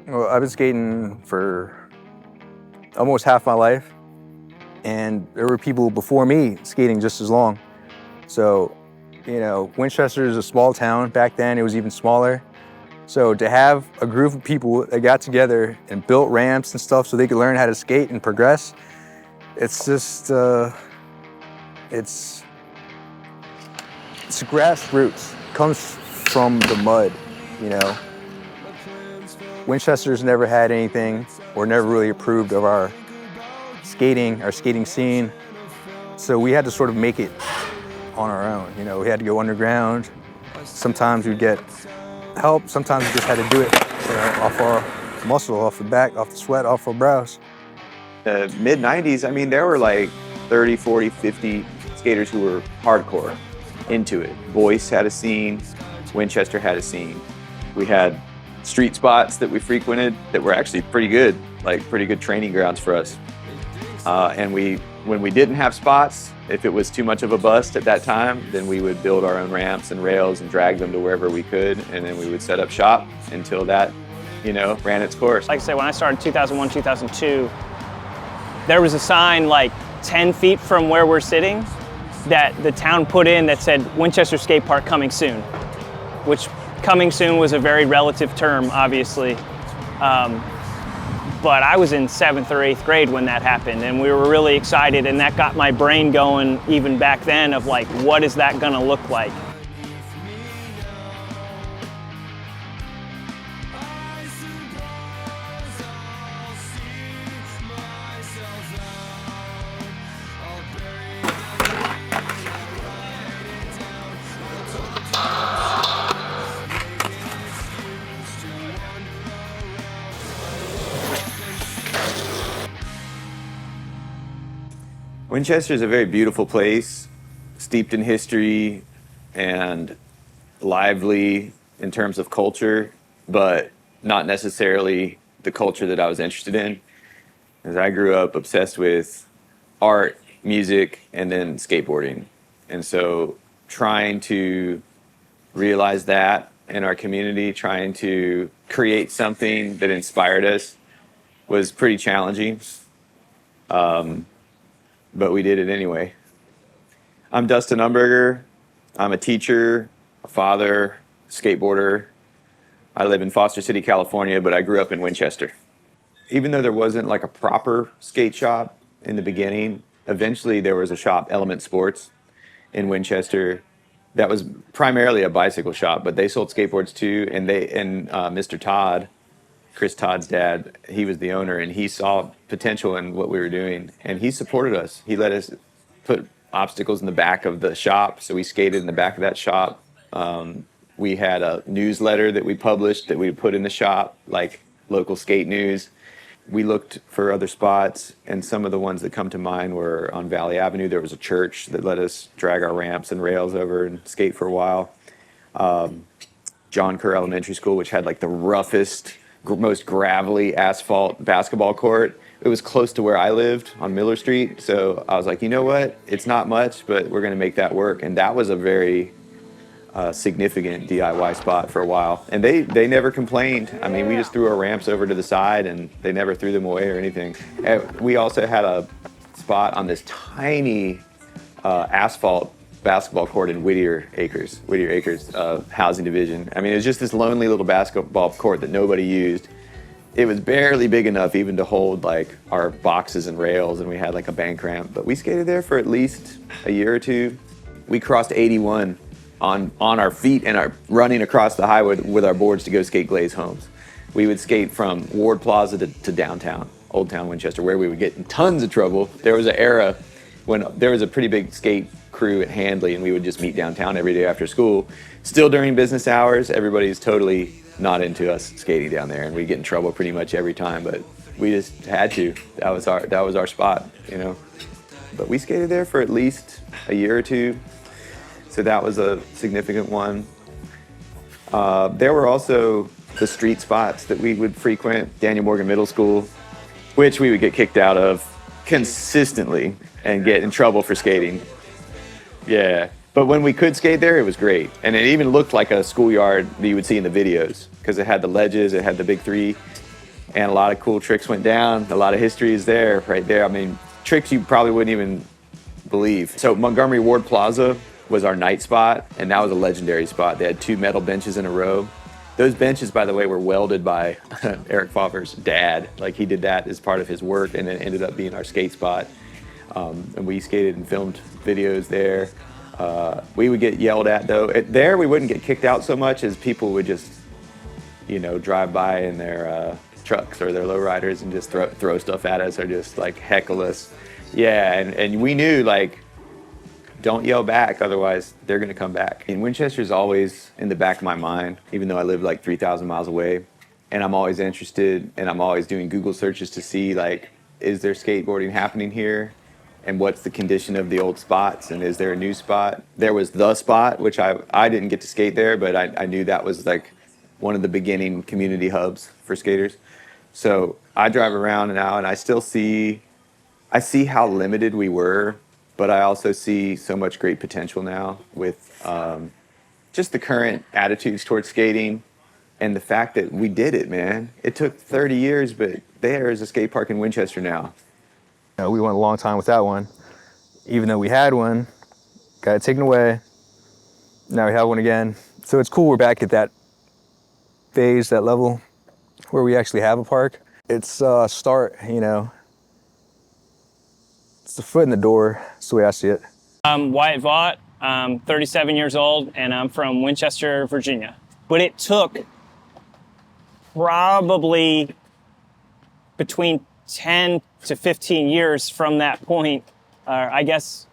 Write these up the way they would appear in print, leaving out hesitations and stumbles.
Well, I've been skating for almost half my life, and there were people before me skating just as long. So, Winchester is a small town. Back then, it was even smaller. So to have a group of people that got together and built ramps and stuff so they could learn how to skate and progress, it's just, it's grassroots. It comes from the mud, Winchester's never had anything, or never really approved of our skating scene. So we had to sort of make it on our own. We had to go underground. Sometimes we'd get help. Sometimes we just had to do it off our muscle, off the back, off the sweat, off our brows. The mid-90s, I mean, there were like 30, 40, 50 skaters who were hardcore into it. Boyce had a scene, Winchester had a scene. We had street spots that we frequented that were actually pretty good, like pretty good training grounds for us. And when we didn't have spots, if it was too much of a bust at that time, then we would build our own ramps and rails and drag them to wherever we could, and then we would set up shop until that, ran its course. Like I say, when I started 2001, 2002, there was a sign like 10 feet from where we're sitting that the town put in that said Winchester Skate Park coming soon, which coming soon was a very relative term, obviously. But I was in 7th or 8th grade when that happened, and we were really excited, and that got my brain going even back then of like, what is that gonna look like? Winchester is a very beautiful place, steeped in history and lively in terms of culture, but not necessarily the culture that I was interested in. As I grew up obsessed with art, music, and then skateboarding. And so trying to realize that in our community, trying to create something that inspired us was pretty challenging. But we did it anyway. I'm Dustin Umberger. I'm a teacher, a father, skateboarder. I live in Foster City, California, but I grew up in Winchester. Even though there wasn't like a proper skate shop in the beginning, eventually there was a shop, Element Sports, in Winchester, that was primarily a bicycle shop, but they sold skateboards too. And Mr. Todd, Chris Todd's dad, he was the owner, and he saw potential in what we were doing, and he supported us. He let us put obstacles in the back of the shop, so we skated in the back of that shop. We had a newsletter that we published that we put in the shop, like local skate news. We looked for other spots, and some of the ones that come to mind were on Valley Avenue. There was a church that let us drag our ramps and rails over and skate for a while. John Kerr Elementary School, which had like the roughest, most gravelly asphalt basketball court. It was close to where I lived on Miller Street. So I was like, you know what? It's not much, but we're going to make that work. And that was a very significant DIY spot for a while. And they never complained. I mean, we just threw our ramps over to the side and they never threw them away or anything. And we also had a spot on this tiny asphalt basketball court in Whittier Acres housing division. I mean, it was just this lonely little basketball court that nobody used. It was barely big enough even to hold like our boxes and rails, and we had like a bank ramp, but we skated there for at least a year or two. We crossed 81 on our feet and running across the highway with our boards to go skate Glaze Homes. We would skate from Ward Plaza to downtown, Old Town Winchester, where we would get in tons of trouble. There was an era when there was a pretty big skate crew at Handley, and we would just meet downtown every day after school. Still during business hours, everybody's totally not into us skating down there, and we get in trouble pretty much every time, but we just had to. That was our spot, But we skated there for at least a year or two, so that was a significant one. There were also the street spots that we would frequent, Daniel Morgan Middle School, which we would get kicked out of consistently and get in trouble for skating. Yeah, but when we could skate there, it was great. And it even looked like a schoolyard that you would see in the videos because it had the ledges, it had the big three. and a lot of cool tricks went down. A lot of history is there, right there. I mean, tricks you probably wouldn't even believe. So Montgomery Ward Plaza was our night spot, and that was a legendary spot. They had 2 metal benches in a row. Those benches, by the way, were welded by Eric Pfeiffer's dad. Like, he did that as part of his work, and it ended up being our skate spot. And we skated and filmed videos there. We would get yelled at, though. There, we wouldn't get kicked out so much as people would just, you know, drive by in their trucks or their lowriders and just throw stuff at us or just, like, heckle us. Yeah, and we knew, like, don't yell back, otherwise they're gonna come back. And Winchester's always in the back of my mind, even though I live like 3,000 miles away. And I'm always interested, and I'm always doing Google searches to see, like, is there skateboarding happening here? And what's the condition of the old spots? And is there a new spot? There was the spot, which I didn't get to skate there, but I knew that was like one of the beginning community hubs for skaters. So I drive around now and I see how limited we were, but I also see so much great potential now with just the current attitudes towards skating and the fact that we did it, man. It took 30 years, but there is a skate park in Winchester now. You know, we went a long time without one. Even though we had one, got it taken away. Now we have one again. So it's cool we're back at that phase, that level, where we actually have a park. It's a start, you know. It's the foot in the door. That's the way I see it. I'm Wyatt Vaught. I'm 37 years old, and I'm from Winchester, Virginia. But it took probably between 10 to 15 years from that point, I guess,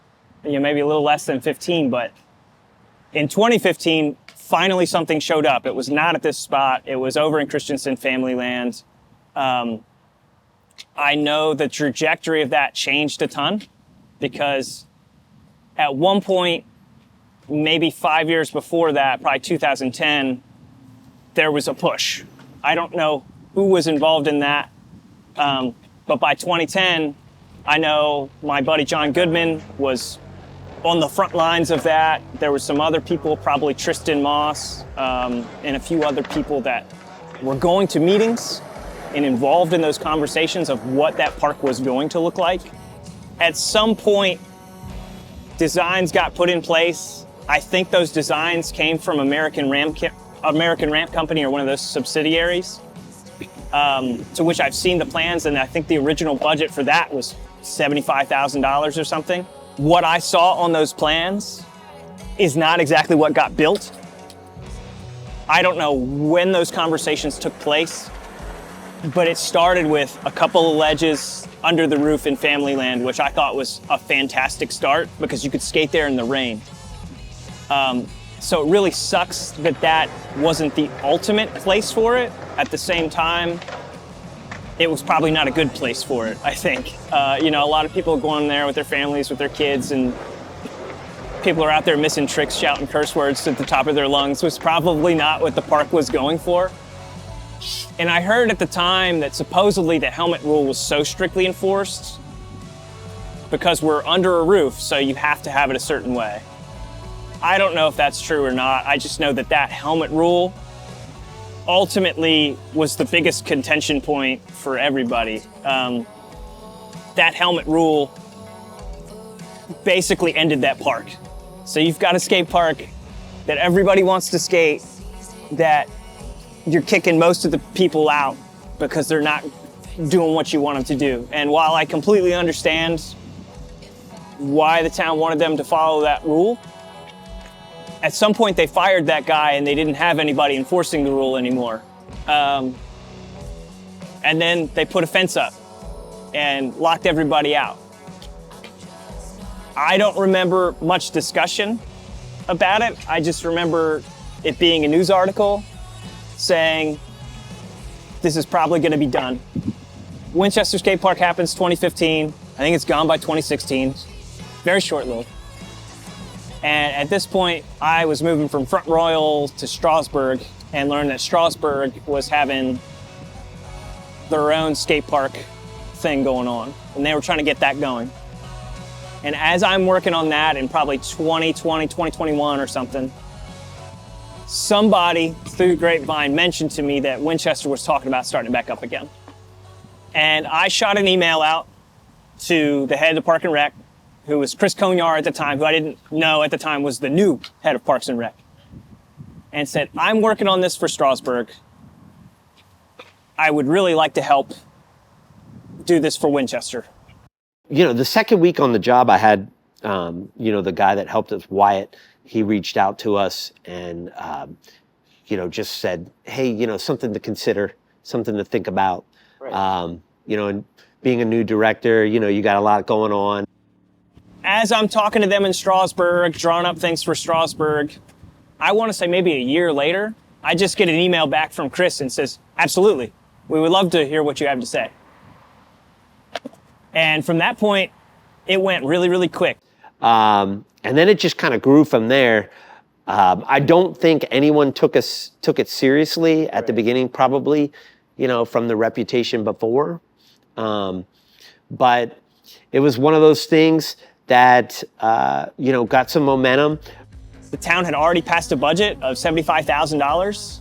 you know, maybe a little less than 15, but in 2015, finally something showed up. It was not at this spot. It was over in Christensen Family Land. I know the trajectory of that changed a ton because at one point, maybe 5 years before that, probably 2010, there was a push. I don't know who was involved in that, but by 2010, I know my buddy John Goodman was on the front lines of that. There were some other people, probably Tristan Moss, and a few other people that were going to meetings and involved in those conversations of what that park was going to look like. At some point, designs got put in place. I think those designs came from American Ramp Company or one of those subsidiaries, to which I've seen the plans, and I think the original budget for that was $75,000 or something. What I saw on those plans is not exactly what got built. I don't know when those conversations took place, but it started with a couple of ledges under the roof in Family Land, which I thought was a fantastic start because you could skate there in the rain. So it really sucks that that wasn't the ultimate place for it. At the same time, it was probably not a good place for it, I think. You know, a lot of people go in there with their families, with their kids, and people are out there missing tricks, shouting curse words at the top of their lungs, was probably not what the park was going for. And I heard at the time that supposedly the helmet rule was so strictly enforced because we're under a roof, so you have to have it a certain way. I don't know if that's true or not. I just know that that helmet rule ultimately was the biggest contention point for everybody. That helmet rule basically ended that park. So you've got a skate park that everybody wants to skate, that you're kicking most of the people out because they're not doing what you want them to do. And while I completely understand why the town wanted them to follow that rule, at some point they fired that guy and they didn't have anybody enforcing the rule anymore. And then they put a fence up and locked everybody out. I don't remember much discussion about it. I just remember it being a news article saying, this is probably gonna be done. Winchester Skate Park happens 2015. I think it's gone by 2016. Very short-lived. And at this point, I was moving from Front Royal to Strasbourg and learned that Strasbourg was having their own skate park thing going on. And they were trying to get that going. And as I'm working on that in probably 2020, 2021 or something, somebody through the grapevine mentioned to me that Winchester was talking about starting back up again. And I shot an email out to the head of Park and Rec, who was Chris Conyar at the time, who I didn't know at the time was the new head of Parks and Rec, and said, I'm working on this for Strasburg. I would really like to help do this for Winchester. You know, the second week on the job, I had, you know, the guy that helped us, Wyatt, he reached out to us and, you know, just said, hey, you know, something to consider, something to think about. Right. You know, and being a new director, you know, you got a lot going on. As I'm talking to them in Strasburg, drawing up things for Strasburg, I want to say maybe a year later, I just get an email back from Chris and says, absolutely, we would love to hear what you have to say. And from that point, it went really, really quick. And then it just kind of grew from there. I don't think anyone took it seriously at the beginning, probably, you know, from the reputation before. But it was one of those things that, you know, got some momentum. The town had already passed a budget of $75,000,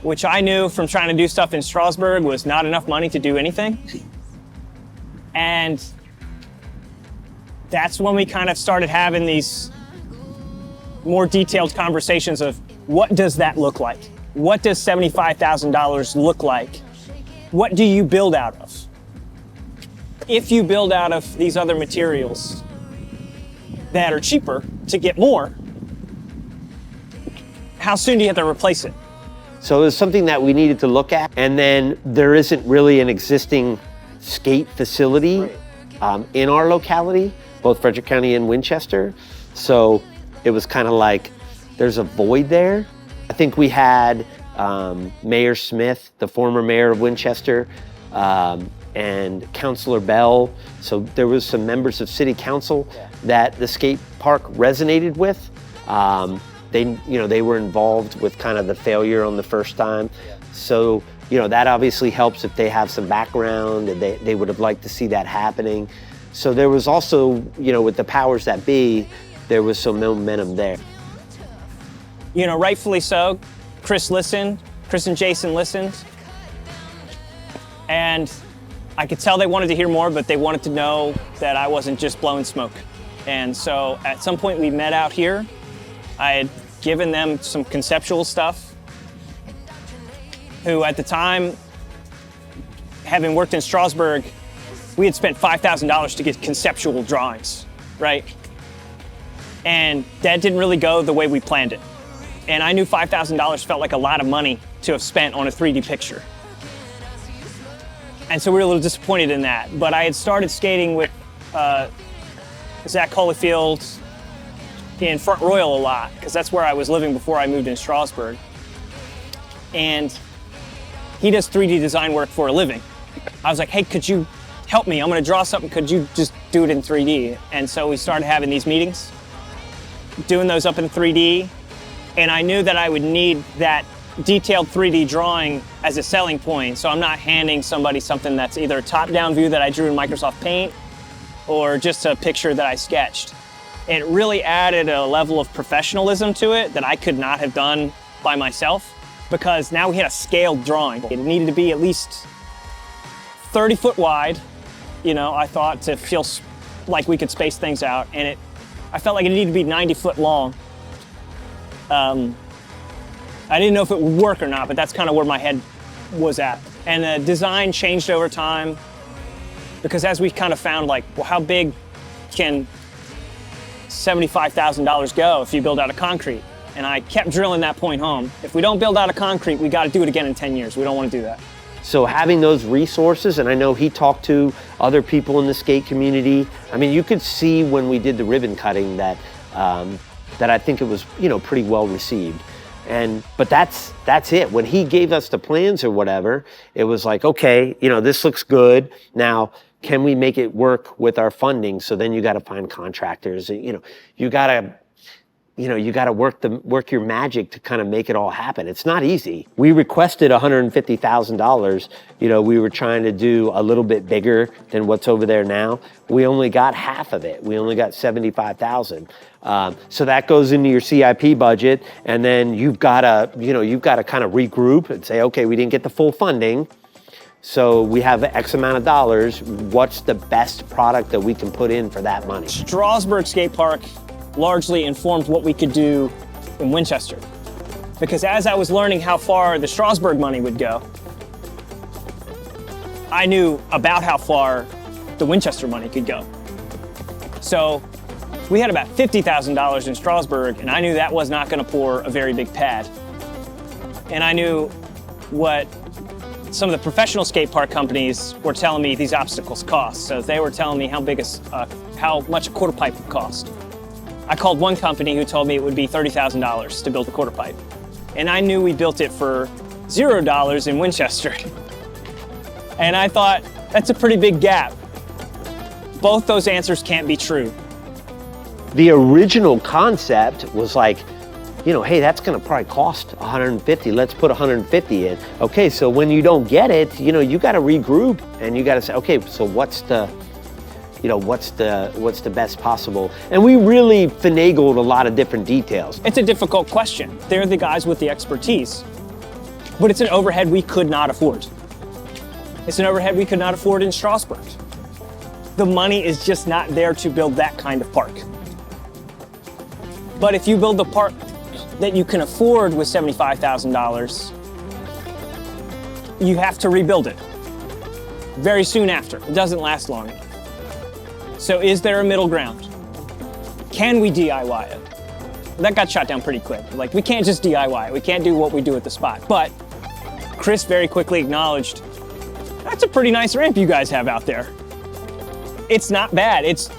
which I knew from trying to do stuff in Strasburg was not enough money to do anything. And that's when we kind of started having these more detailed conversations of what does that look like? What does $75,000 look like? What do you build out of? If you build out of these other materials that are cheaper to get more, how soon do you have to replace it? So it was something that we needed to look at. And then there isn't really an existing skate facility in our locality, both Frederick County and Winchester. So it was kind of like, there's a void there. I think we had Mayor Smith, the former mayor of Winchester, and Councilor Bell. So there was some members of city council that the skate park resonated with. They were involved with kind of the failure on the first time. So, you know, that obviously helps if they have some background and they would have liked to see that happening. So there was also, you know, with the powers that be, there was some momentum there. You know, rightfully so. Chris and Jason listened. And I could tell they wanted to hear more, but they wanted to know that I wasn't just blowing smoke. And so at some point we met out here. I had given them some conceptual stuff, who at the time, having worked in Strasburg, we had spent $5,000 to get conceptual drawings, right? And that didn't really go the way we planned it. And I knew $5,000 felt like a lot of money to have spent on a 3D picture. And so we were a little disappointed in that. But I had started skating with Zach Holyfield in Front Royal a lot, because that's where I was living before I moved in Strasburg. And he does 3D design work for a living. I was like, hey, could you help me? I'm gonna draw something, could you just do it in 3D? And so we started having these meetings, doing those up in 3D. And I knew that I would need that detailed 3D drawing as a selling point. So I'm not handing somebody something that's either a top-down view that I drew in Microsoft Paint or just a picture that I sketched. It really added a level of professionalism to it that I could not have done by myself, because now we had a scaled drawing. It needed to be at least 30 foot wide, you know, I thought, to feel like we could space things out. And I felt like it needed to be 90 foot long. I didn't know if it would work or not, but that's kind of where my head was at. And the design changed over time, because as we kind of found, like, well, how big can $75,000 go if you build out of concrete? And I kept drilling that point home. If we don't build out of concrete, we got to do it again in 10 years. We don't want to do that. So having those resources, and I know he talked to other people in the skate community. I mean, you could see when we did the ribbon cutting that that I think it was, you know, pretty well received. But that's it. When he gave us the plans or whatever, it was like, okay, you know, this looks good. Now, can we make it work with our funding? So then you got to find contractors. You know, you got to work your magic to kind of make it all happen. It's not easy. We requested $150,000. You know, we were trying to do a little bit bigger than what's over there now. We only got half of it. We only got $75,000. So that goes into your CIP budget, and then you've got to kind of regroup and say, okay, we didn't get the full funding. So we have X amount of dollars. What's the best product that we can put in for that money? Strasburg Skate Park largely informed what we could do in Winchester. Because as I was learning how far the Strasburg money would go, I knew about how far the Winchester money could go. So we had about $50,000 in Strasburg, and I knew that was not going to pour a very big pad. And I knew what some of the professional skate park companies were telling me these obstacles cost. So they were telling me how much a quarter pipe would cost. I called one company who told me it would be $30,000 to build a quarter pipe. And I knew we built it for $0 in Winchester. And I thought, that's a pretty big gap. Both those answers can't be true. The original concept was like, you know, hey, that's gonna probably cost 150, let's put 150 in. Okay, so when you don't get it, you know, you gotta regroup and you gotta say, okay, so what's the best possible? And we really finagled a lot of different details. It's a difficult question. They're the guys with the expertise, but it's an overhead we could not afford. It's an overhead we could not afford in Strasburg. The money is just not there to build that kind of park. But if you build the park that you can afford with $75,000, you have to rebuild it very soon after. It doesn't last long enough. So is there a middle ground? Can we DIY it? That got shot down pretty quick. Like, we can't just DIY it. We can't do what we do at the spot. But Chris very quickly acknowledged, that's a pretty nice ramp you guys have out there. It's not bad. It's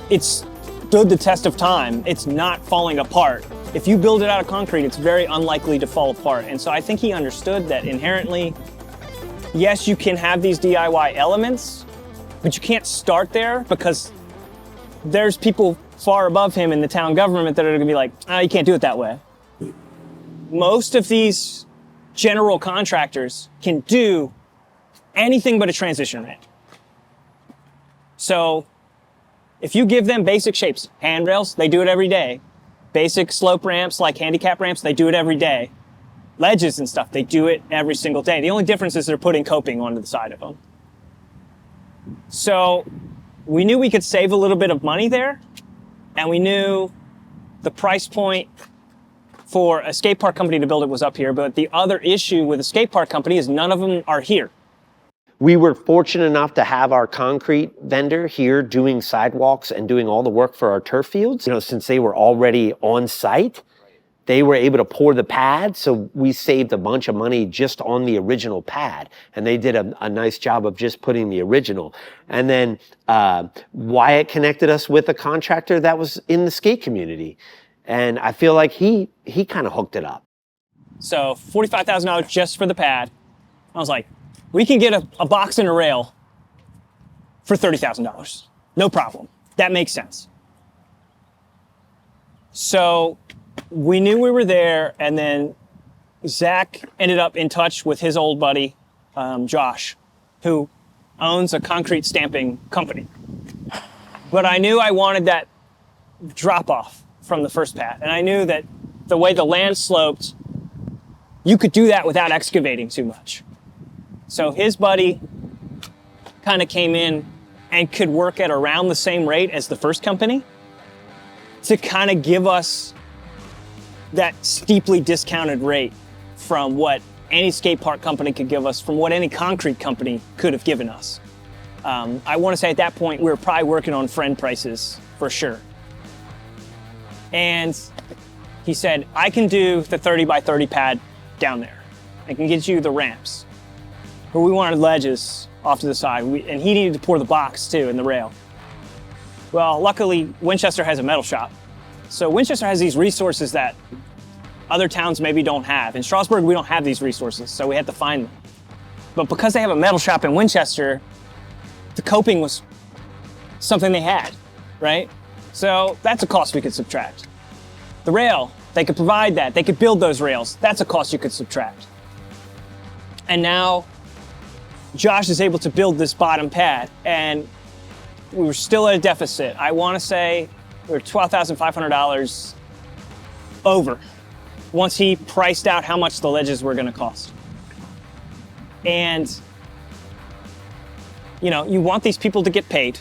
stood the test of time. It's not falling apart. If you build it out of concrete, it's very unlikely to fall apart. And so I think he understood that inherently, yes, you can have these DIY elements, but you can't start there because there's people far above him in the town government that are gonna be like, oh, you can't do it that way. Most of these general contractors can do anything but a transition ramp. So if you give them basic shapes, handrails, they do it every day. Basic slope ramps like handicap ramps, they do it every day. Ledges and stuff, they do it every single day. The only difference is they're putting coping onto the side of them. So we knew we could save a little bit of money there, and we knew the price point for a skate park company to build it was up here, but the other issue with a skate park company is none of them are here. We were fortunate enough to have our concrete vendor here doing sidewalks and doing all the work for our turf fields. You know, since they were already on site, they were able to pour the pad, so we saved a bunch of money just on the original pad. And they did a nice job of just putting the original. And then Wyatt connected us with a contractor that was in the skate community. And I feel like he kind of hooked it up. So $45,000 just for the pad. I was like, we can get a box and a rail for $30,000. No problem. That makes sense. So we knew we were there, and then Zach ended up in touch with his old buddy, Josh, who owns a concrete stamping company. But I knew I wanted that drop off from the first pad. And I knew that the way the land sloped, you could do that without excavating too much. So his buddy kind of came in and could work at around the same rate as the first company to kind of give us that steeply discounted rate from what any skate park company could give us, from what any concrete company could have given us. I want to say at that point, we were probably working on friend prices for sure. And he said, I can do the 30 by 30 pad down there. I can get you the ramps. But we wanted ledges off to the side, and he needed to pour the box too and the rail. Well, luckily, Winchester has a metal shop. So Winchester has these resources that other towns maybe don't have. In Strasburg, we don't have these resources, so we had to find them. But because they have a metal shop in Winchester, the coping was something they had, right? So that's a cost we could subtract. The rail, they could provide that. They could build those rails. That's a cost you could subtract. And now Josh is able to build this bottom pad, and we were still at a deficit. I want to say we were $12,500 over once he priced out how much the ledges were going to cost. And you know, you want these people to get paid.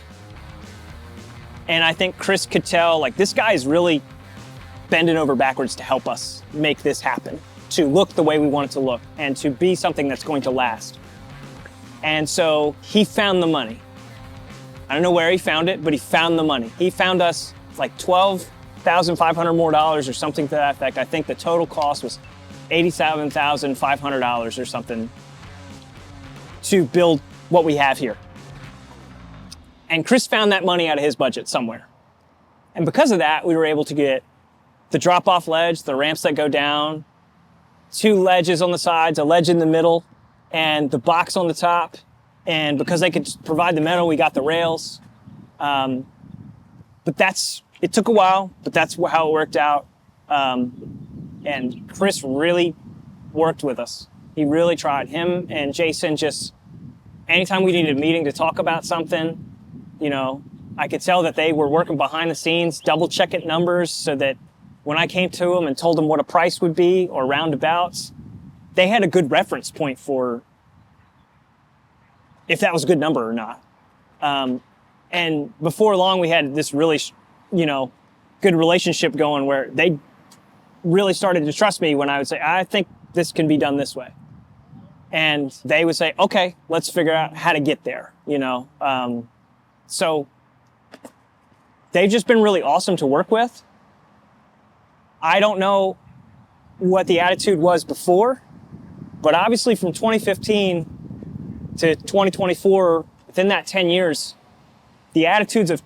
And I think Chris could tell, like, this guy is really bending over backwards to help us make this happen, to look the way we want it to look, and to be something that's going to last. And so he found the money. I don't know where he found it, but he found the money. He found us like $12,500 more or something to that effect. I think the total cost was $87,500 or something to build what we have here. And Chris found that money out of his budget somewhere. And because of that, we were able to get the drop-off ledge, the ramps that go down, 2 ledges on the sides, a ledge in the middle, and the box on the top. And because they could provide the metal, we got the rails. But it took a while, but that's how it worked out. And Chris really worked with us. He really tried. Him and Jason just, anytime we needed a meeting to talk about something, you know, I could tell that they were working behind the scenes, double checking numbers so that when I came to them and told them what a price would be or roundabouts, they had a good reference point for if that was a good number or not. And before long, we had this really, you know, good relationship going where they really started to trust me when I would say, I think this can be done this way. And they would say, okay, let's figure out how to get there, you know. So they've just been really awesome to work with. I don't know what the attitude was before, but obviously from 2015 to 2024, within that 10 years, the attitudes of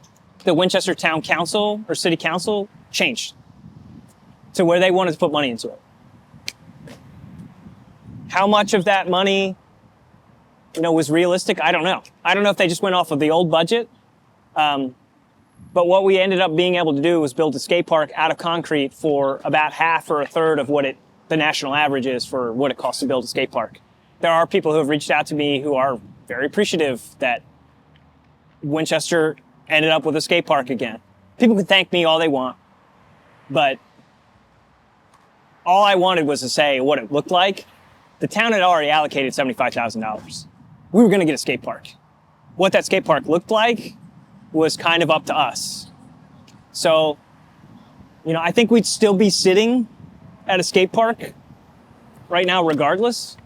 the Winchester Town Council or City Council changed to where they wanted to put money into it. How much of that money, you know, was realistic? I don't know. I don't know if they just went off of the old budget. But what we ended up being able to do was build a skate park out of concrete for about half or a third of what the national average is for what it costs to build a skate park. There are people who have reached out to me who are very appreciative that Winchester ended up with a skate park again. People can thank me all they want, but all I wanted was to say what it looked like. The town had already allocated $75,000. We were going to get a skate park. What that skate park looked like was kind of up to us. So, you know, I think we'd still be sitting at a skate park right now regardless,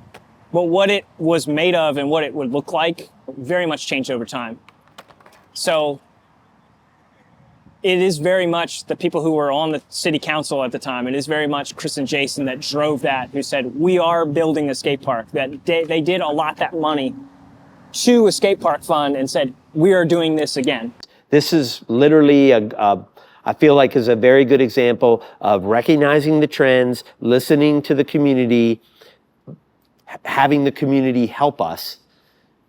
but what it was made of and what it would look like very much changed over time. So it is very much the people who were on the city council at the time. It is very much Chris and Jason that drove that, who said, we are building a skate park. That they did allot that money to a skate park fund and said, we are doing this again. This is literally, I feel like is a very good example of recognizing the trends, listening to the community, having the community help us,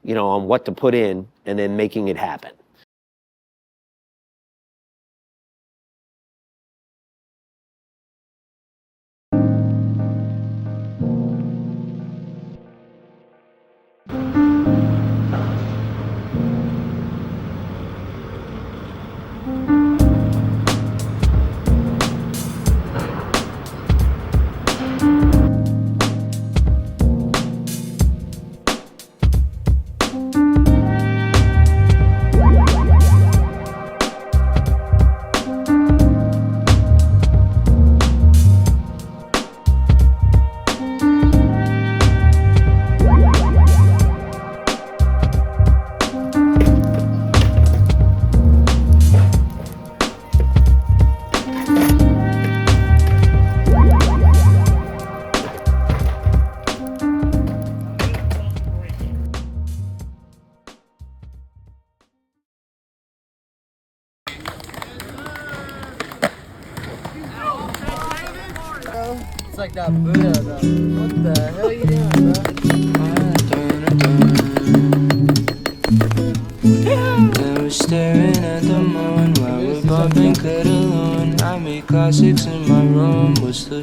you know, on what to put in and then making it happen. It's like that Buddha, though. What the hell are you doing, bro? I was staring at the moon while we're bumping Catalan. I made classics in my room. What's the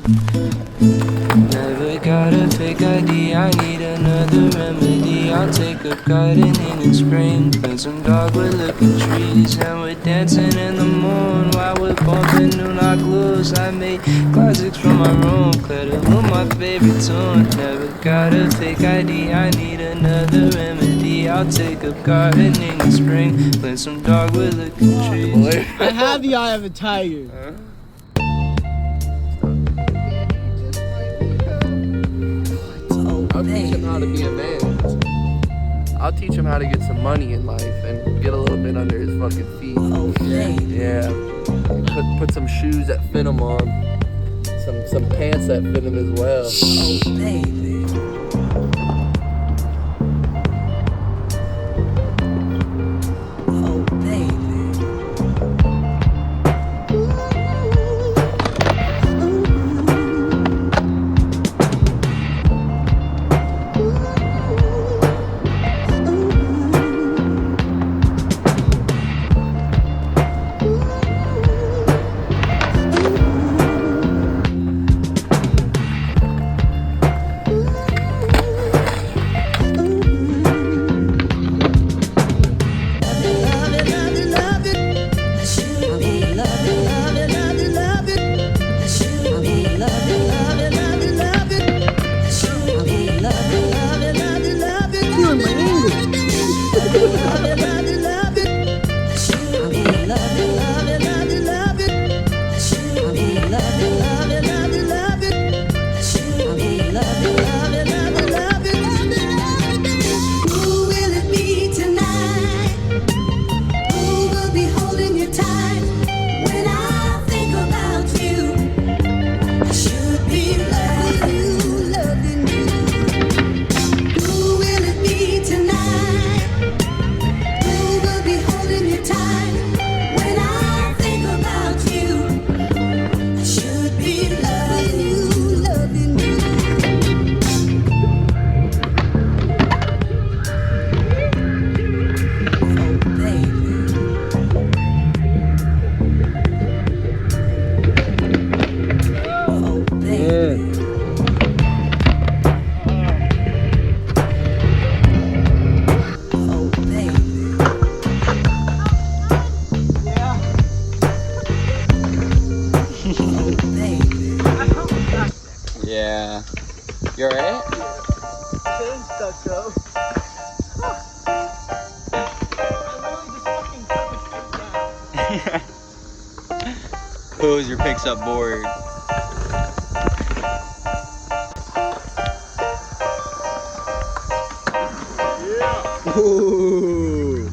never got a fake ID? I need another remedy. I'll take up gardening in spring, plant some dogwood looking trees, and we're dancing in the moon while we're bumping new knock loose. I made classics from my room, Catalan, my favorite tune. Never got a fake ID. I need another remedy. I'll take up gardening in spring. Plant some dogwood looking trees. I have the eye of a tiger. I'll teach him how to be a man. I'll teach him how to get some money in life and get a little bit under his fucking feet. Yeah. Put some shoes that fit him on. Some pants that fit him as well. Oh, baby. Yeah. You alright? Chain stuck though. Poser picks up board. Yeah. Ooh.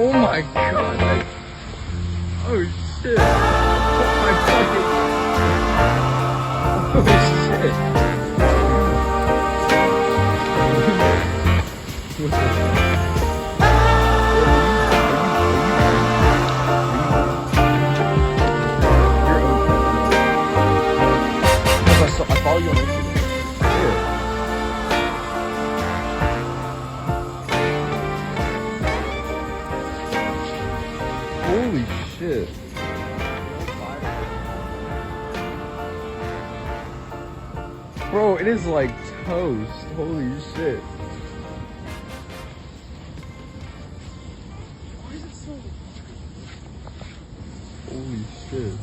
Oh my god. Oh shit. Oh my fucking. Oh shit. What the I follow you on Instagram. Holy shit. Bro, it is like toast. Holy shit. Why is it so... Holy shit.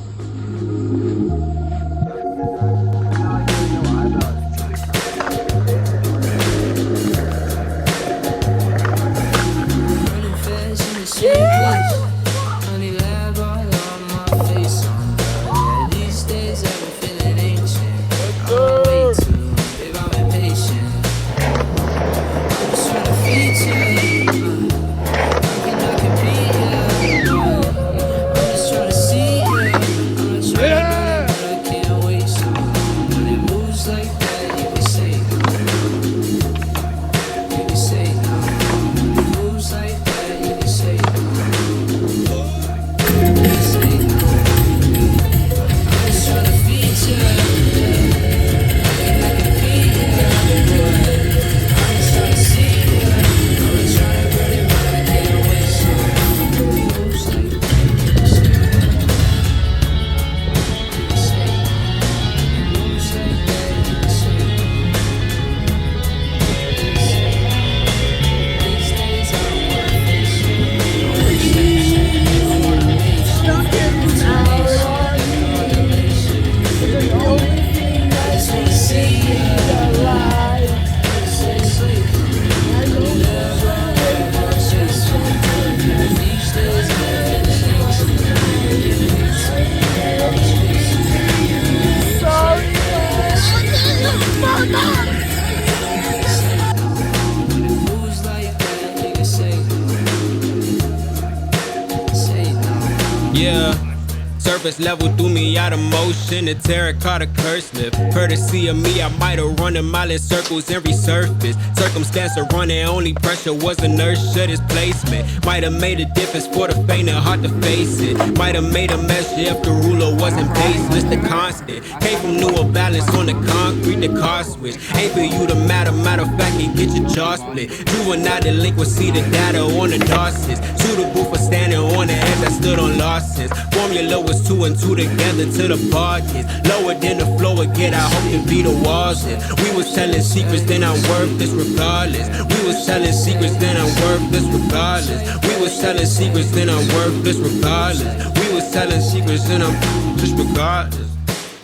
surface level threw me out of motion. The terracotta curse lift. Courtesy of me, I might have run a mile in circles and resurfaced. Circumstance of running, only pressure was inertia. This placement might have made a difference for the faint and hard to face it. Might have made a measure if the ruler wasn't baseless. The constant came from newer balance on the concrete. The car switch ain't for you to matter. Matter of fact, you get your jaw split. Juvenile delinquency, the data on the narcissist. Suitable for standing on the edge, I stood on losses. Formula was 2 and 2 together to the bargains. Lower than the floor again, I hope to be the walls in. We was telling secrets, then I'm worthless regardless. We was telling secrets, then I'm worthless regardless. We was telling secrets, then I'm worthless regardless. We was telling secrets, then I'm just regardless.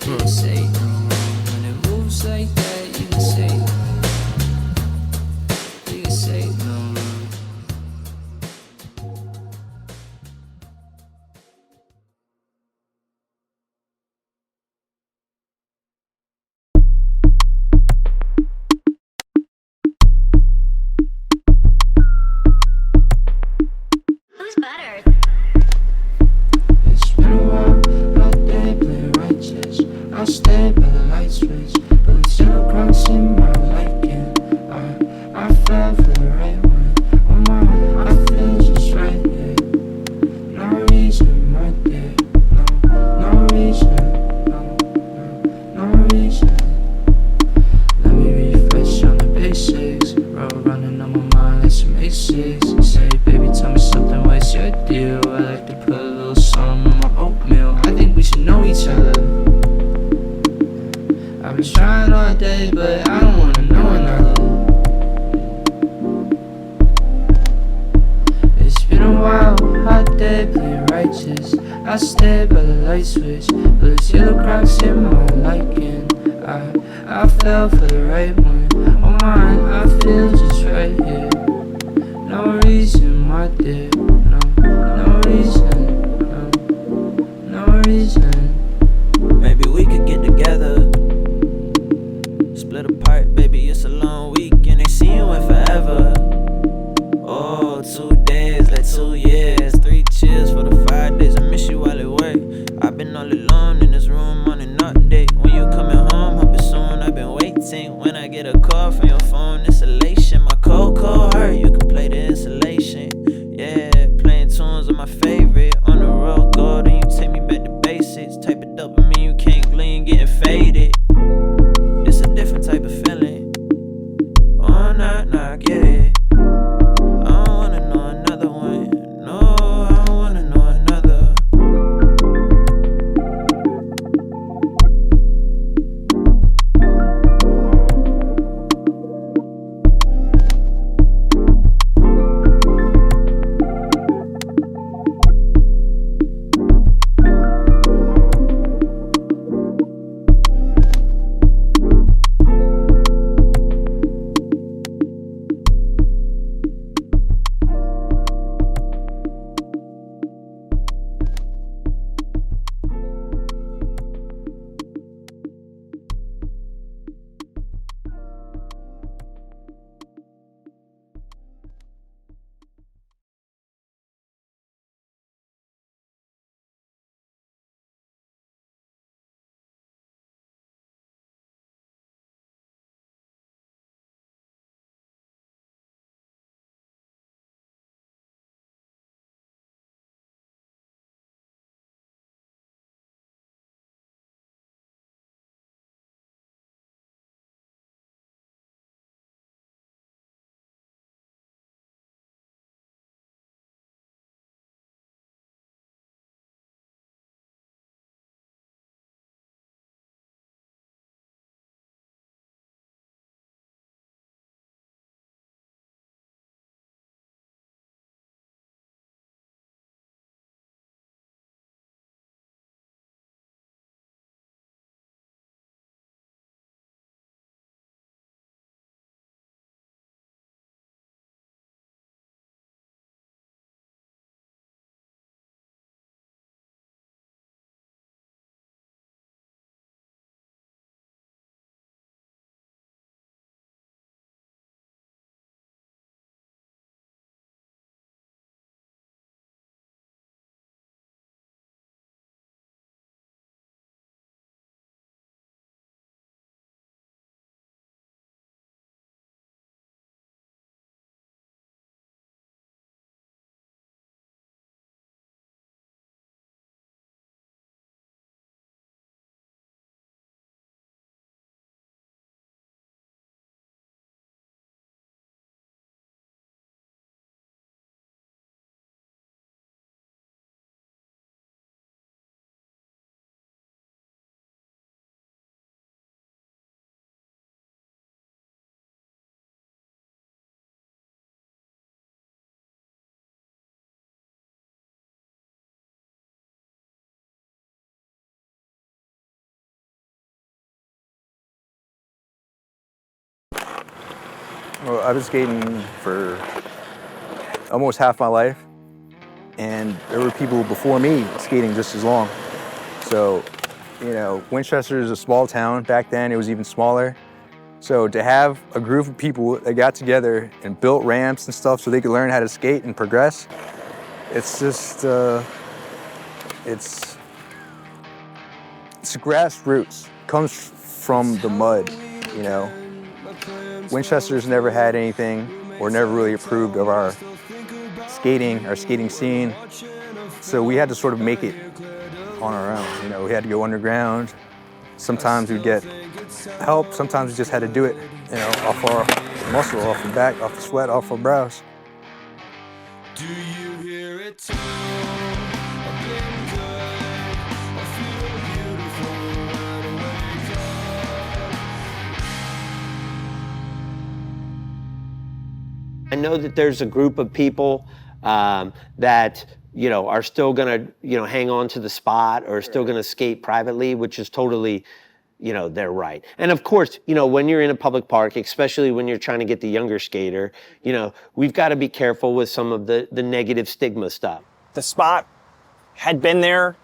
You can say no when it moves like that. You can say no. You can say no. Who's buttered? It's been a while, out there playing righteous. I stay by the light switch, but it's 0 cracks in my liking. I fell for the right one. Oh my, I feel just right here. No reason right there. No reason. No reason. Let me refresh on the basics. Road running on my mind like some A6. Say, baby, tell me something, what's your deal? I like to put a little something on my oatmeal. I think we should know each other. I've been trying all day, but I don't wanna know another. It's been a while, hot day, playing righteous. I stay by the light switch, but it's 0 cracks in my liking. I fell for the right one. Oh my, I feel just right here. No reason, my dear. No reason. No reason. Maybe we could get together. Split apart, baby, it's a long week and they see you in forever. Oh, 2 days, like 2 years. 3 cheers for the 5 days. I miss you while at work. I've been all alone in this room on an update. When you coming home, hope it's soon. I've been waiting. When I get a call from your phone, it's elation. My Well, I've been skating for almost half my life, and there were people before me skating just as long. So, Winchester is a small town. Back then, it was even smaller. So to have a group of people that got together and built ramps and stuff so they could learn how to skate and progress, it's just, it's grassroots. It comes from the mud, Winchester's never had anything, or never really approved of our skating scene. So we had to sort of make it on our own. We had to go underground. Sometimes we'd get help, sometimes we just had to do it, off our muscle, off the back, off the sweat, off our brows. Do you hear it? I know that there's a group of people that are still gonna hang on to the spot or still gonna skate privately, which is totally their right. And of course, when you're in a public park, especially when you're trying to get the younger skater, we've got to be careful with some of the negative stigma stuff. The spot had been there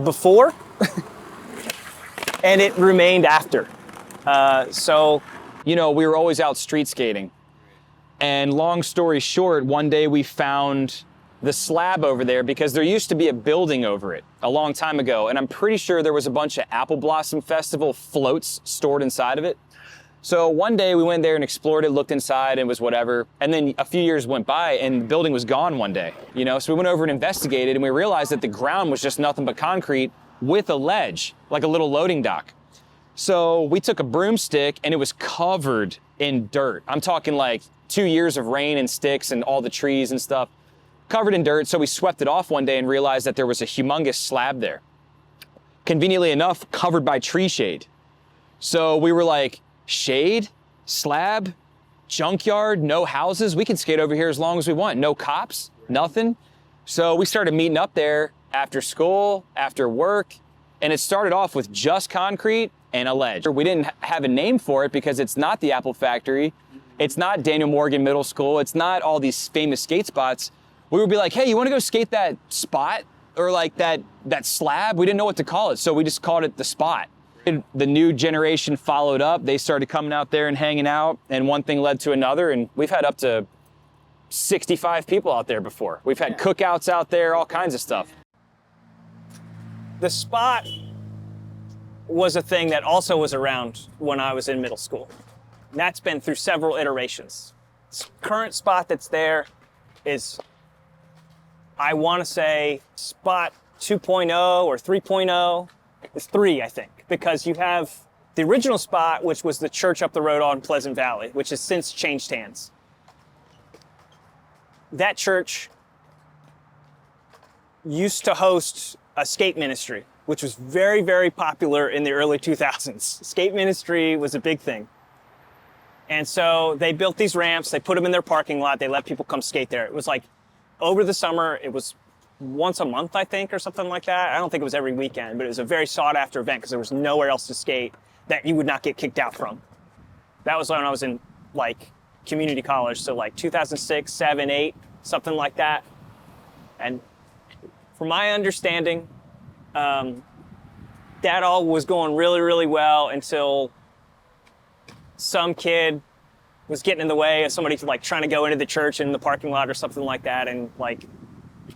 before and it remained after. We were always out street skating. And long story short, one day we found the slab over there because there used to be a building over it a long time ago. And I'm pretty sure there was a bunch of Apple Blossom Festival floats stored inside of it. So one day we went there and explored it, looked inside, and it was whatever. And then a few years went by and the building was gone one day, So we went over and investigated and we realized that the ground was just nothing but concrete with a ledge, like a little loading dock. So we took a broomstick and it was covered in dirt. I'm talking like 2 years of rain and sticks and all the trees and stuff, covered in dirt. So we swept it off one day and realized that there was a humongous slab there. Conveniently enough, covered by tree shade. So we were like, shade, slab, junkyard, no houses. We can skate over here as long as we want. No cops, nothing. So we started meeting up there after school, after work, and it started off with just concrete and a ledge. We didn't have a name for it because it's not the Apple Factory. It's not Daniel Morgan Middle School. It's not all these famous skate spots. We would be like, hey, you want to go skate that spot? Or like that slab? We didn't know what to call it, so we just called it the spot. And the new generation followed up. They started coming out there and hanging out, and one thing led to another, and we've had up to 65 people out there before. We've had cookouts out there, all kinds of stuff. The spot was a thing that also was around when I was in middle school. And that's been through several iterations. This current spot that's there is, I want to say, spot 2.0 or 3.0. It's 3, I think, because you have the original spot, which was the church up the road on Pleasant Valley, which has since changed hands. That church used to host a skate ministry, which was very, very popular in the early 2000s. Skate ministry was a big thing. And so they built these ramps, they put them in their parking lot, they let people come skate there. It was like, over the summer, it was once a month, I think, or something like that. I don't think it was every weekend, but it was a very sought after event because there was nowhere else to skate that you would not get kicked out from. That was when I was in community college, so 2006, 7, 8, something like that. And from my understanding, that all was going really, really well until some kid was getting in the way of somebody trying to go into the church in the parking lot or something like that, and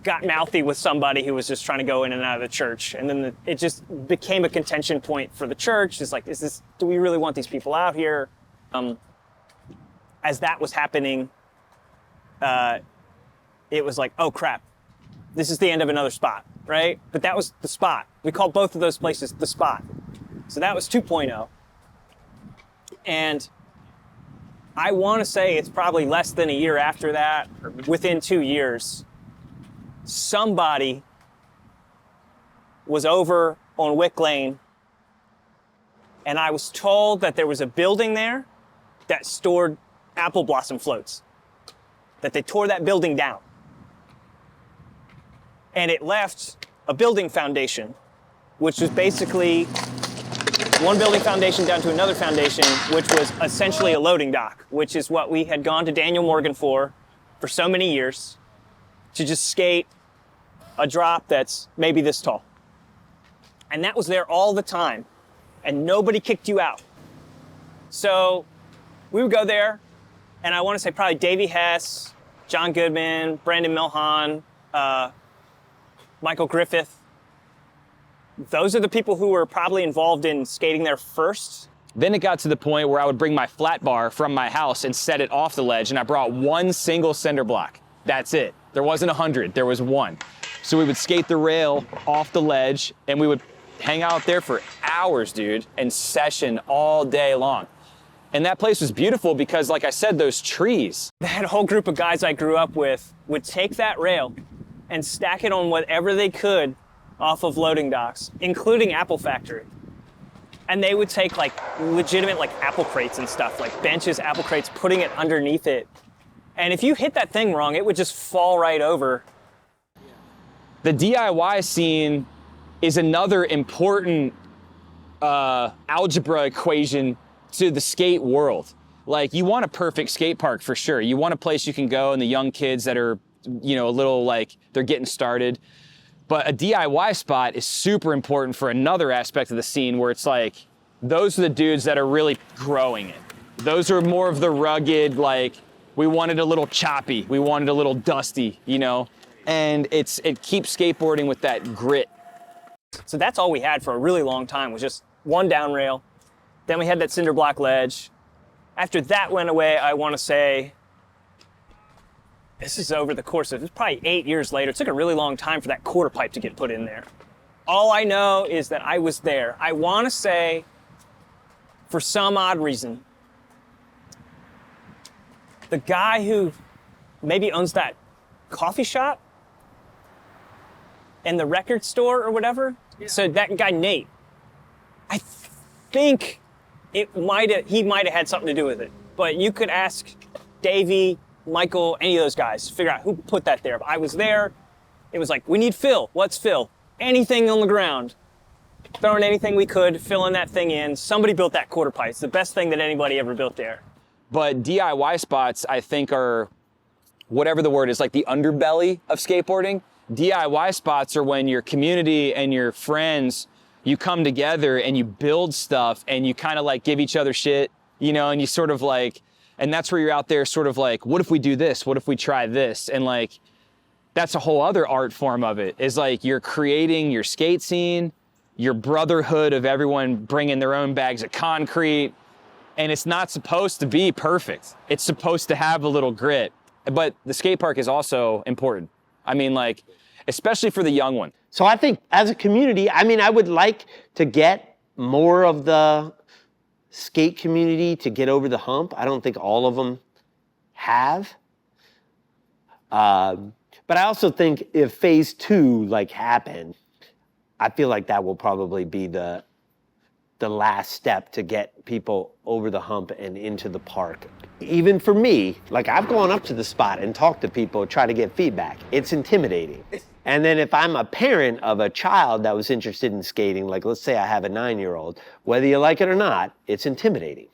got mouthy with somebody who was just trying to go in and out of the church. And then it just became a contention point for the church. It's do we really want these people out here? As that was happening, it was like, oh crap, this is the end of another spot, right? But that was the spot. We called both of those places the spot. So that was 2.0. And I want to say it's probably less than a year after that, or within 2 years, somebody was over on Wick Lane, and I was told that there was a building there that stored apple blossom floats, that they tore that building down. And it left a building foundation, which was basically one building foundation down to another foundation, which was essentially a loading dock, which is what we had gone to Daniel Morgan for so many years, to just skate a drop that's maybe this tall. And that was there all the time, and nobody kicked you out. So we would go there, and I want to say probably Davey Hess, John Goodman, Brandon Milhan, Michael Griffith. Those are the people who were probably involved in skating there first. Then it got to the point where I would bring my flat bar from my house and set it off the ledge, and I brought one single cinder block. That's it. There wasn't 100, there was one. So we would skate the rail off the ledge, and we would hang out there for hours, dude, and session all day long. And that place was beautiful because, like I said, those trees. That whole group of guys I grew up with would take that rail and stack it on whatever they could off of loading docks, including Apple Factory. And they would take like legitimate like apple crates and stuff, like benches, apple crates, putting it underneath it. And if you hit that thing wrong, it would just fall right over. The DIY scene is another important algebra equation to the skate world. Like, you want a perfect skate park for sure. You want a place you can go and the young kids that are, you know, a little like they're getting started. But a DIY spot is super important for another aspect of the scene where it's like, those are the dudes that are really growing it. Those are more of the rugged, like, we wanted a little choppy, we wanted a little dusty, you know? And it keeps skateboarding with that grit. So that's all we had for a really long time, was just one down rail. Then we had that cinder block ledge. After that went away, I want to say, this is over the course of, it was probably 8 years later. It took a really long time for that quarter pipe to get put in there. All I know is that I was there. I want to say, for some odd reason, the guy who maybe owns that coffee shop and the record store or whatever, so that guy Nate, I think he might have had something to do with it. But you could ask Davey, Michael, any of those guys, figure out who put that there. But I was there. It was like, we need fill. What's fill? Anything on the ground. Throwing anything we could, filling that thing in. Somebody built that quarter pipe. It's the best thing that anybody ever built there. But DIY spots, I think, are, whatever the word is, like the underbelly of skateboarding. DIY spots are when your community and your friends, you come together and you build stuff and you kind of like give each other shit, you know, and you sort of like, and that's where you're out there sort of like, what if we do this? What if we try this? And like, that's a whole other art form of it, is like you're creating your skate scene, your brotherhood of everyone bringing their own bags of concrete. And it's not supposed to be perfect. It's supposed to have a little grit. But the skate park is also important. I mean, like, especially for the young one. So I think as a community, I mean, I would like to get more of the skate community to get over the hump. I don't think all of them have. But I also think if phase 2 like happened, I feel like that will probably be the last step to get people over the hump and into the park. Even for me, like, I've gone up to the spot and talked to people, try to get feedback. It's intimidating. And then if I'm a parent of a child that was interested in skating, like let's say I have a 9-year-old, whether you like it or not, it's intimidating.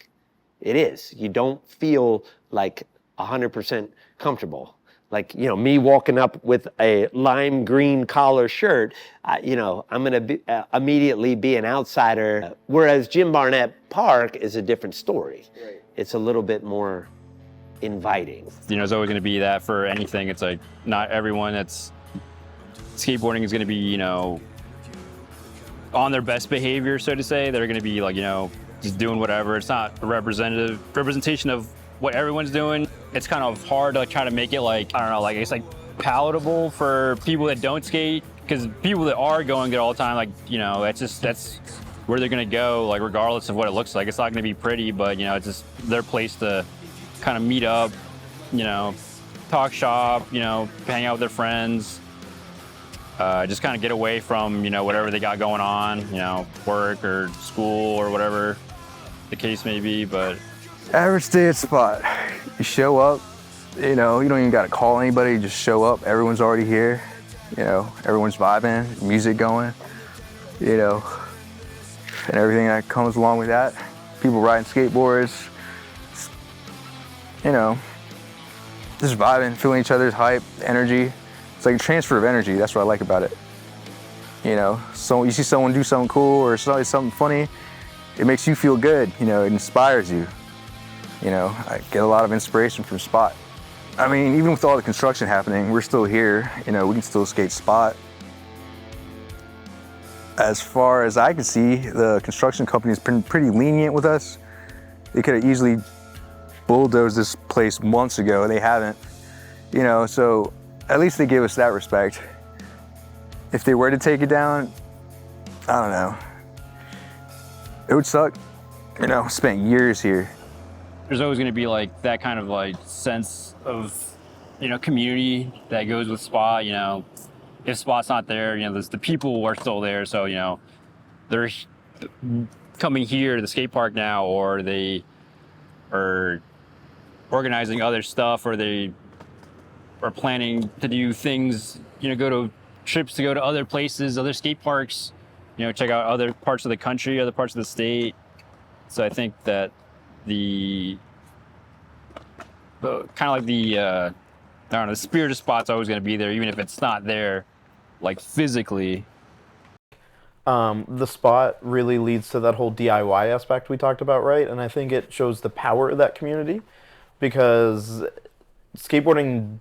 It is. You don't feel like 100% comfortable. Like, you know, me walking up with a lime green collar shirt, you know, I'm going to immediately be an outsider. Whereas Jim Barnett Park is a different story. Right. It's a little bit more inviting. You know, there's always going to be that for anything. It's like not everyone that's skateboarding is going to be, you know, on their best behavior, so to say. They're going to be like, you know, just doing whatever. It's not a representation of what everyone's doing. It's kind of hard to like, try to make it like, I don't know, like it's like palatable for people that don't skate, because people that are going it all the time, like, you know, that's where they're gonna go, like regardless of what it looks like. It's not gonna be pretty, but you know, it's just their place to kind of meet up, you know, talk shop, you know, hang out with their friends, just kind of get away from, you know, whatever they got going on, you know, work or school or whatever the case may be. But average day at spot, you show up, you know, you don't even gotta call anybody, you just show up, everyone's already here, you know, everyone's vibing, music going, you know. and everything that comes along with that. People riding skateboards, you know, just vibing, feeling each other's hype, energy. It's like a transfer of energy. That's what I like about it. You know, so you see someone do something cool or something funny, it makes you feel good. You know, it inspires you. You know, I get a lot of inspiration from Spot. I mean, even with all the construction happening, we're still here. You know, we can still skate Spot. As far as I can see, the construction company's been pretty lenient with us. They could have easily bulldozed this place months ago. They haven't. You know, so at least they give us that respect. If they were to take it down, I don't know. It would suck. You know, spent years here. There's always going to be like that kind of like sense of, you know, community that goes with Spot. You know, if Spot's not there, you know, the people are still there. So, you know, they're coming here to the skate park now, or they are organizing other stuff, or they are planning to do things, you know, go to trips to go to other places, other skate parks, you know, check out other parts of the country, other parts of the state. So I think that the kind of like the, I don't know, the spirit of Spot's always going to be there, even if it's not there, like physically. The Spot really leads to that whole DIY aspect we talked about, right? And I think it shows the power of that community, because skateboarding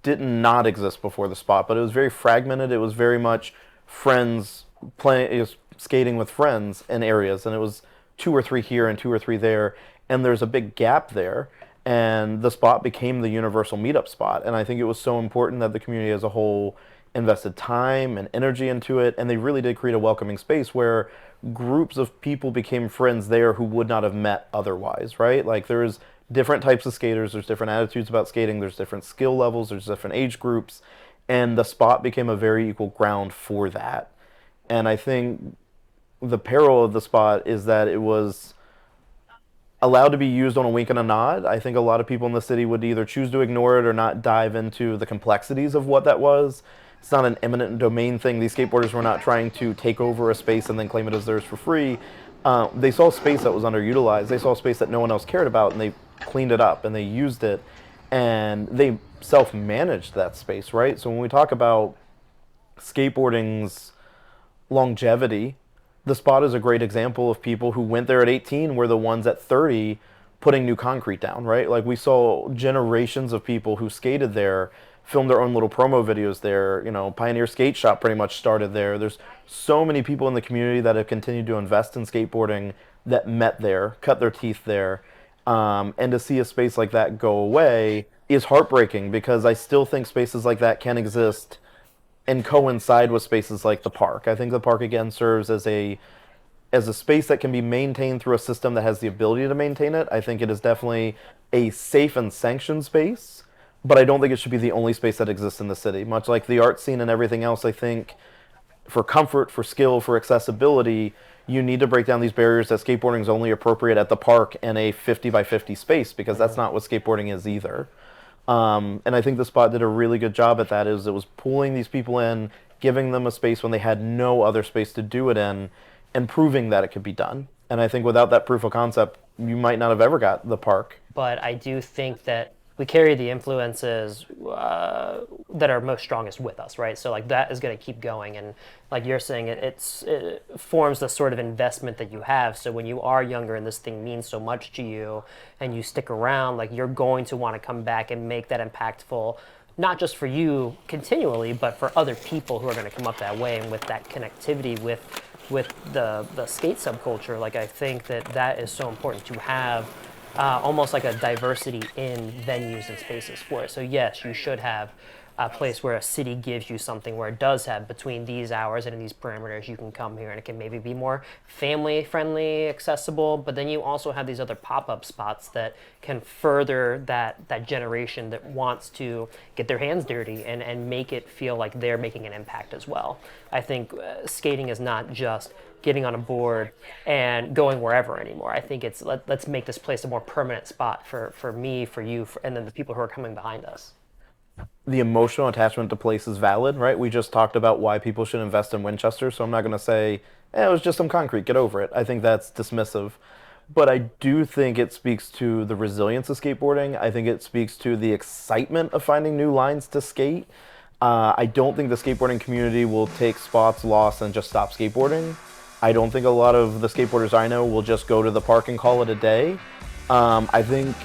did not exist before the Spot, but it was very fragmented. It was very much friends playing, skating with friends in areas, and it was 2 or 3 here and 2 or 3 there, and there's a big gap there. And the Spot became the universal meetup spot, and I think it was so important that the community as a whole invested time and energy into it, and they really did create a welcoming space where groups of people became friends there who would not have met otherwise, right? Like, there's different types of skaters, there's different attitudes about skating, there's different skill levels, there's different age groups, and the Spot became a very equal ground for that. And I think the peril of the Spot is that it was allowed to be used on a wink and a nod. I think a lot of people in the city would either choose to ignore it or not dive into the complexities of what that was. It's not an eminent domain thing. These skateboarders were not trying to take over a space and then claim it as theirs for free. They saw space that was underutilized. They saw space that no one else cared about, and they cleaned it up and they used it, and they self-managed that space, right? So when we talk about skateboarding's longevity, the Spot is a great example of people who went there at 18 were the ones at 30 putting new concrete down, right? Like, we saw generations of people who skated there, filmed their own little promo videos there. You know, Pioneer Skate Shop pretty much started there. There's so many people in the community that have continued to invest in skateboarding that met there, cut their teeth there. And to see a space like that go away is heartbreaking, because I still think spaces like that can exist and coincide with spaces like the park. I think the park, again, serves as a space that can be maintained through a system that has the ability to maintain it. I think it is definitely a safe and sanctioned space, but I don't think it should be the only space that exists in the city. Much like the art scene and everything else, I think for comfort, for skill, for accessibility, you need to break down these barriers that skateboarding is only appropriate at the park in a 50 by 50 space, because that's not what skateboarding is either. And I think the Spot did a really good job at that. It was pulling these people in, giving them a space when they had no other space to do it in, and proving that it could be done. And I think without that proof of concept, you might not have ever got the park. But I do think that we carry the influences that are most strongest with us, right? So like that is going to keep going, and like you're saying, it forms the sort of investment that you have. So when you are younger and this thing means so much to you, and you stick around, like you're going to want to come back and make that impactful, not just for you continually, but for other people who are going to come up that way, and with that connectivity with the skate subculture. Like I think that is so important to have. Almost like a diversity in venues and spaces for it. So yes, you should have a place where a city gives you something where it does have between these hours and in these parameters, you can come here and it can maybe be more family friendly, accessible, but then you also have these other pop-up spots that can further that generation that wants to get their hands dirty and make it feel like they're making an impact as well. I think skating is not just getting on a board and going wherever anymore. I think it's let's make this place a more permanent spot for me, for you, and then the people who are coming behind us. The emotional attachment to place is valid, right? We just talked about why people should invest in Winchester, so I'm not going to say it was just some concrete, get over it. I think that's dismissive. But I do think it speaks to the resilience of skateboarding. I think it speaks to the excitement of finding new lines to skate. I don't think the skateboarding community will take spots lost and just stop skateboarding. I don't think a lot of the skateboarders I know will just go to the park and call it a day. I think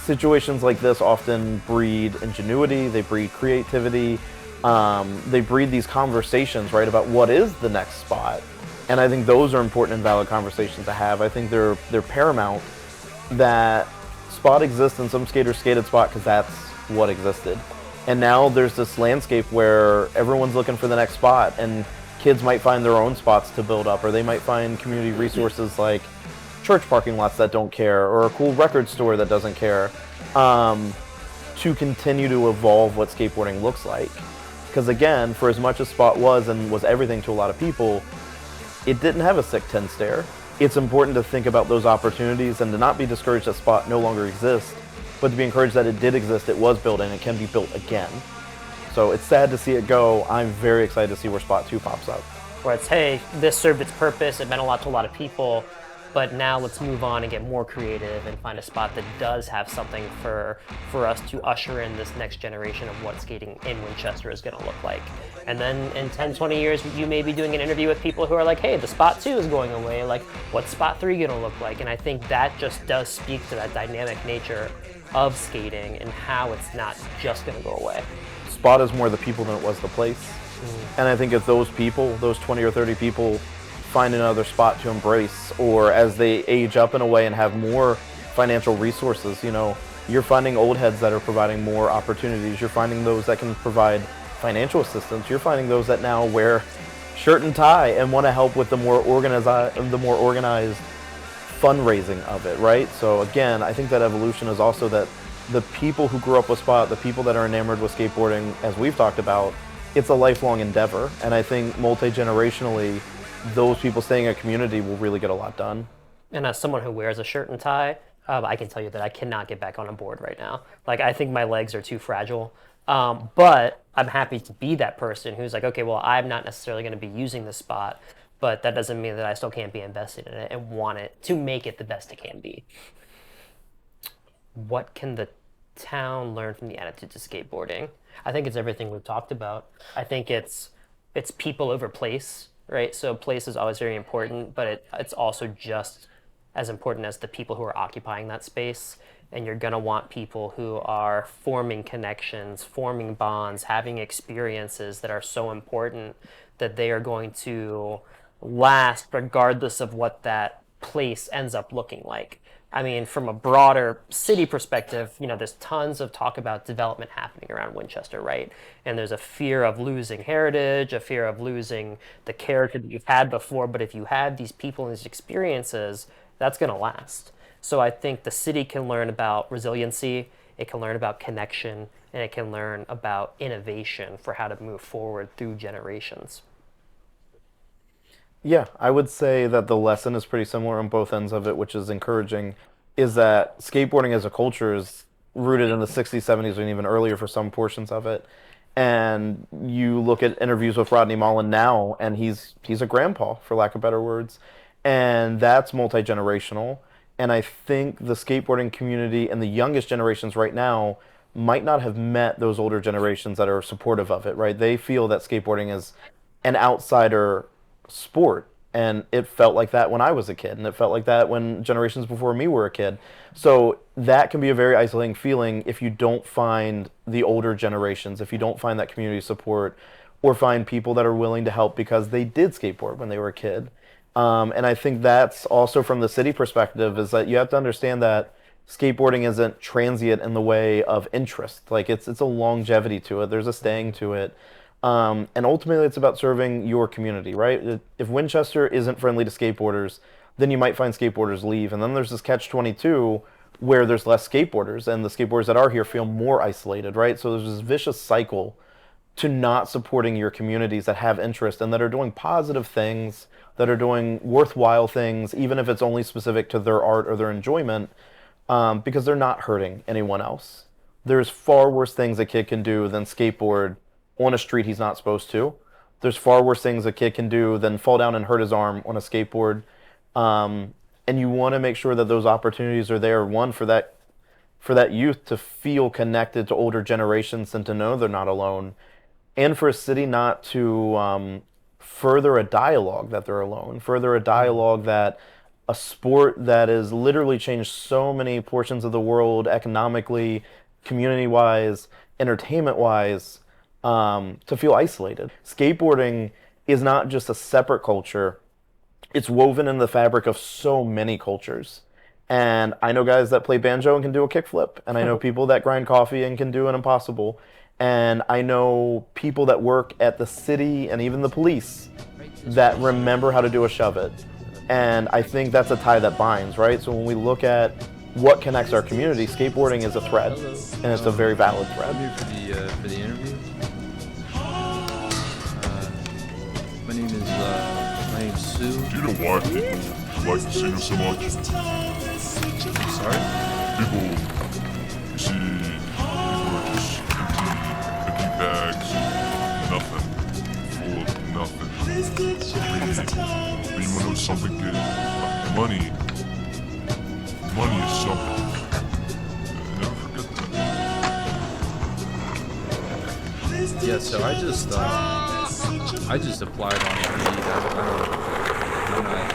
situations like this often breed ingenuity, they breed creativity, they breed these conversations, right, about what is the next spot. And I think those are important and valid conversations to have. I think they're paramount. That spot exists and some skaters skated spot because that's what existed. And now there's this landscape where everyone's looking for the next spot, and kids might find their own spots to build up, or they might find community resources like church parking lots that don't care, or a cool record store that doesn't care, to continue to evolve what skateboarding looks like. Because again, for as much as Spot was and was everything to a lot of people, it didn't have a sick 10 stair. It's important to think about those opportunities and to not be discouraged that Spot no longer exists, but to be encouraged that it did exist, it was built, and it can be built again. So it's sad to see it go. I'm very excited to see where Spot 2 pops up. Where it's, hey, this served its purpose, it meant a lot to a lot of people, but now let's move on and get more creative and find a spot that does have something for us to usher in this next generation of what skating in Winchester is going to look like. And then in 10, 20 years, you may be doing an interview with people who are like, hey, the Spot 2 is going away, like, what's Spot 3 going to look like? And I think that just does speak to that dynamic nature of skating and how it's not just going to go away. Spot is more the people than it was the place. And I think if those people, those 20 or 30 people, find another spot to embrace, or as they age up in a way and have more financial resources, you know, you're finding old heads that are providing more opportunities. You're finding those that can provide financial assistance. You're finding those that now wear shirt and tie and want to help with the more organized fundraising of it, right? So again, I think that evolution is also that the people who grew up with Spot, the people that are enamored with skateboarding, as we've talked about, it's a lifelong endeavor. And I think multi-generationally, those people staying in a community will really get a lot done. And as someone who wears a shirt and tie, I can tell you that I cannot get back on a board right now. Like, I think my legs are too fragile. But I'm happy to be that person who's like, okay, well, I'm not necessarily going to be using this spot, but that doesn't mean that I still can't be invested in it and want it to make it the best it can be. What can the town learn from the attitude to skateboarding? I think it's everything we've talked about. I think it's people over place, right? So place is always very important, but it's also just as important as the people who are occupying that space. And you're gonna want people who are forming connections, forming bonds, having experiences that are so important that they are going to last regardless of what that place ends up looking like. I mean, from a broader city perspective, you know, there's tons of talk about development happening around Winchester, right? And there's a fear of losing heritage, a fear of losing the character that you've had before. But if you have these people and these experiences, that's going to last. So I think the city can learn about resiliency, it can learn about connection, and it can learn about innovation for how to move forward through generations. Yeah, I would say that the lesson is pretty similar on both ends of it, which is encouraging, is that skateboarding as a culture is rooted in the 60s, 70s, and even earlier for some portions of it. And you look at interviews with Rodney Mullen now, and he's a grandpa, for lack of better words. And that's multi-generational. And I think the skateboarding community and the youngest generations right now might not have met those older generations that are supportive of it, right? They feel that skateboarding is an outsider sport, and it felt like that when I was a kid, and it felt like that when generations before me were a kid. So that can be a very isolating feeling if you don't find the older generations, if you don't find that community support, or find people that are willing to help because they did skateboard when they were a kid. And I think that's also from the city perspective, is that you have to understand that skateboarding isn't transient in the way of interest. Like it's a longevity to it. There's a staying to it. And ultimately it's about serving your community, right? If Winchester isn't friendly to skateboarders, then you might find skateboarders leave. And then there's this catch-22 where there's less skateboarders, and the skateboarders that are here feel more isolated, right? So there's this vicious cycle to not supporting your communities that have interest and that are doing positive things, that are doing worthwhile things, even if it's only specific to their art or their enjoyment, because they're not hurting anyone else. There's far worse things a kid can do than skateboard on a street he's not supposed to. there's far worse things a kid can do than fall down and hurt his arm on a skateboard. And you want to make sure that those opportunities are there, one, for that youth to feel connected to older generations and to know they're not alone, and for a city not to further a dialogue that they're alone, further a dialogue that a sport that has literally changed so many portions of the world economically, community-wise, entertainment-wise, to feel isolated. Skateboarding is not just a separate culture. It's woven in the fabric of so many cultures. And I know guys that play banjo and can do a kickflip. And I know people that grind coffee and can do an impossible. And I know people that work at the city and even the police that remember how to do a shove it. And I think that's a tie that binds, right? So when we look at what connects our community, skateboarding is a thread, and it's a very valid thread. I'm here for the interview. My name's Sue. Do you know why people like to see you so much? I'm sorry? People, you see, people are just empty bags, nothing, full of nothing. But you want to know something good? Money is something. Never forget that. Yeah, so I just applied on Indeed. I'm not